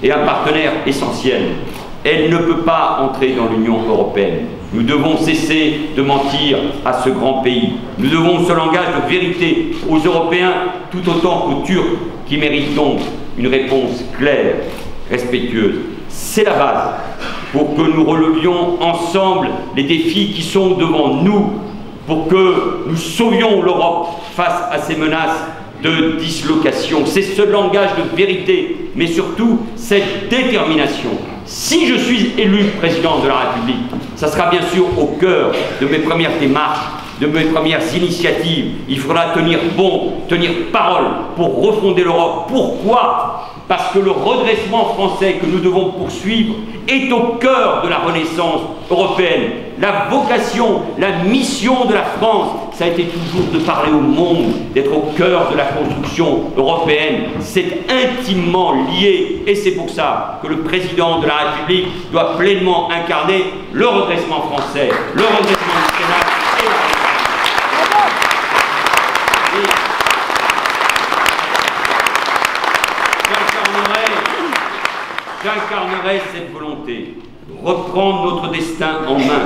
et un partenaire essentiel. Elle ne peut pas entrer dans l'Union européenne. Nous devons cesser de mentir à ce grand pays. Nous devons ce langage de vérité aux Européens tout autant qu'aux Turcs qui méritent donc une réponse claire, respectueuse. C'est la base pour que nous relevions ensemble les défis qui sont devant nous, pour que nous sauvions l'Europe face à ces menaces de dislocation. C'est ce langage de vérité, mais surtout cette détermination. Si je suis élu président de la République, ça sera bien sûr au cœur de mes premières démarches, de mes premières initiatives. Il faudra tenir bon, tenir parole pour refonder l'Europe. Pourquoi ? Parce que le redressement français que nous devons poursuivre est au cœur de la renaissance européenne. La vocation, la mission de la France, ça a été toujours de parler au monde, d'être au cœur de la construction européenne. C'est intimement lié et c'est pour ça que le président de la République doit pleinement incarner le redressement français, le redressement du Sénat et la J'incarnerai cette volonté, reprendre notre destin en main.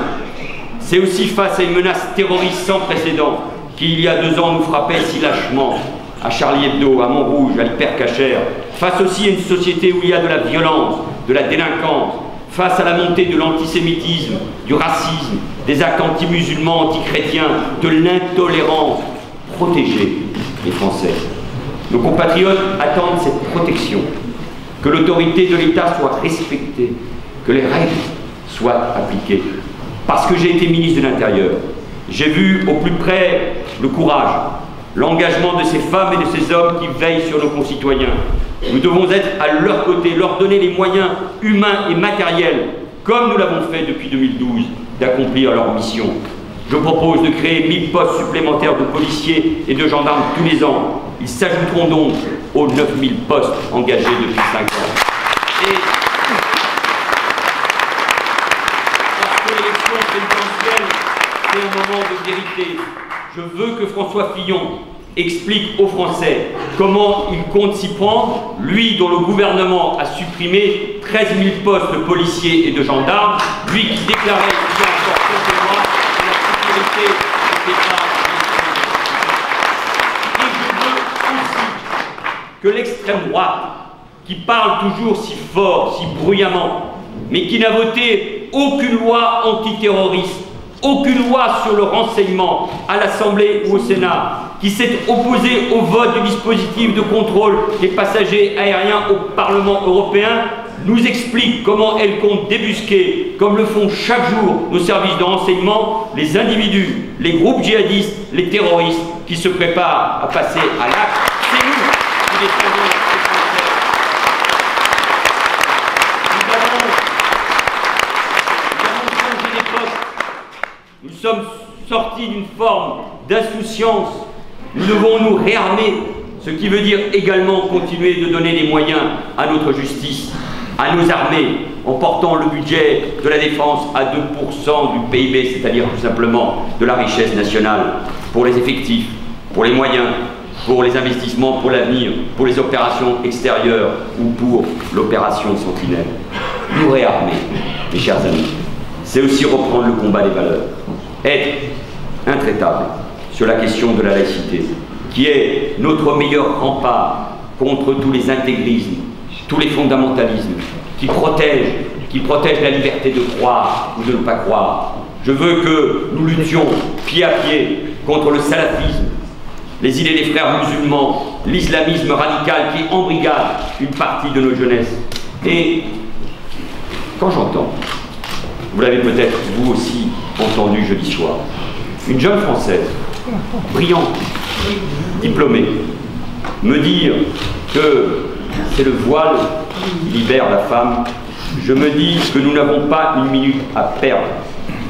C'est aussi face à une menace terroriste sans précédent qui, il y a 2 ans, nous frappait si lâchement, à Charlie Hebdo, à Montrouge, à l'Hypercacher, face aussi à une société où il y a de la violence, de la délinquance, face à la montée de l'antisémitisme, du racisme, des actes anti-musulmans, anti-chrétiens, de l'intolérance. Protéger les Français. Nos compatriotes attendent cette protection. Que l'autorité de l'État soit respectée, que les règles soient appliquées. Parce que j'ai été ministre de l'Intérieur, j'ai vu au plus près le courage, l'engagement de ces femmes et de ces hommes qui veillent sur nos concitoyens. Nous devons être à leur côté, leur donner les moyens humains et matériels, comme nous l'avons fait depuis 2012, d'accomplir leur mission. Je propose de créer 1000 postes supplémentaires de policiers et de gendarmes tous les ans. Ils s'ajouteront donc aux 9000 postes engagés depuis 5 ans. Et parce que l'élection présidentielle, c'est un moment de vérité, je veux que François Fillon explique aux Français comment il compte s'y prendre, lui dont le gouvernement a supprimé 13 000 postes de policiers et de gendarmes, lui qui déclarait il y a encore quelques mois que la sécurité n'était pas... Que l'extrême droite, qui parle toujours si fort, si bruyamment, mais qui n'a voté aucune loi antiterroriste, aucune loi sur le renseignement à l'Assemblée ou au Sénat, qui s'est opposée au vote du dispositif de contrôle des passagers aériens au Parlement européen, nous explique comment elle compte débusquer, comme le font chaque jour nos services de renseignement, les individus, les groupes djihadistes, les terroristes qui se préparent à passer à l'acte. C'est nous qui défendons les Français. Nous avons changé d'époque. Nous sommes sortis d'une forme d'insouciance. Nous devons nous réarmer, ce qui veut dire également continuer de donner les moyens à notre justice, à nos armées, en portant le budget de la défense à 2% du PIB, c'est-à-dire tout simplement de la richesse nationale, pour les effectifs, pour les moyens, pour les investissements, pour l'avenir, pour les opérations extérieures ou pour l'opération Sentinelle. Nous réarmer, mes chers amis, c'est aussi reprendre le combat des valeurs, être intraitable sur la question de la laïcité, qui est notre meilleur rempart contre tous les intégrismes, tous les fondamentalismes, qui protège la liberté de croire ou de ne pas croire. Je veux que nous luttions pied à pied contre le salafisme, les idées des frères musulmans, l'islamisme radical qui embrigade une partie de nos jeunesses. Et quand j'entends, vous l'avez peut-être vous aussi entendu jeudi soir, une jeune Française, brillante, diplômée, me dire que c'est le voile qui libère la femme, je me dis que nous n'avons pas une minute à perdre,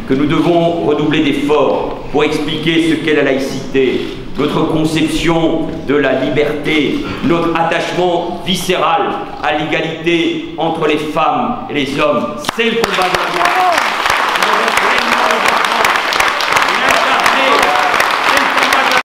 que nous devons redoubler d'efforts pour expliquer ce qu'est la laïcité, notre conception de la liberté, notre attachement viscéral à l'égalité entre les femmes et les hommes. C'est le combat de la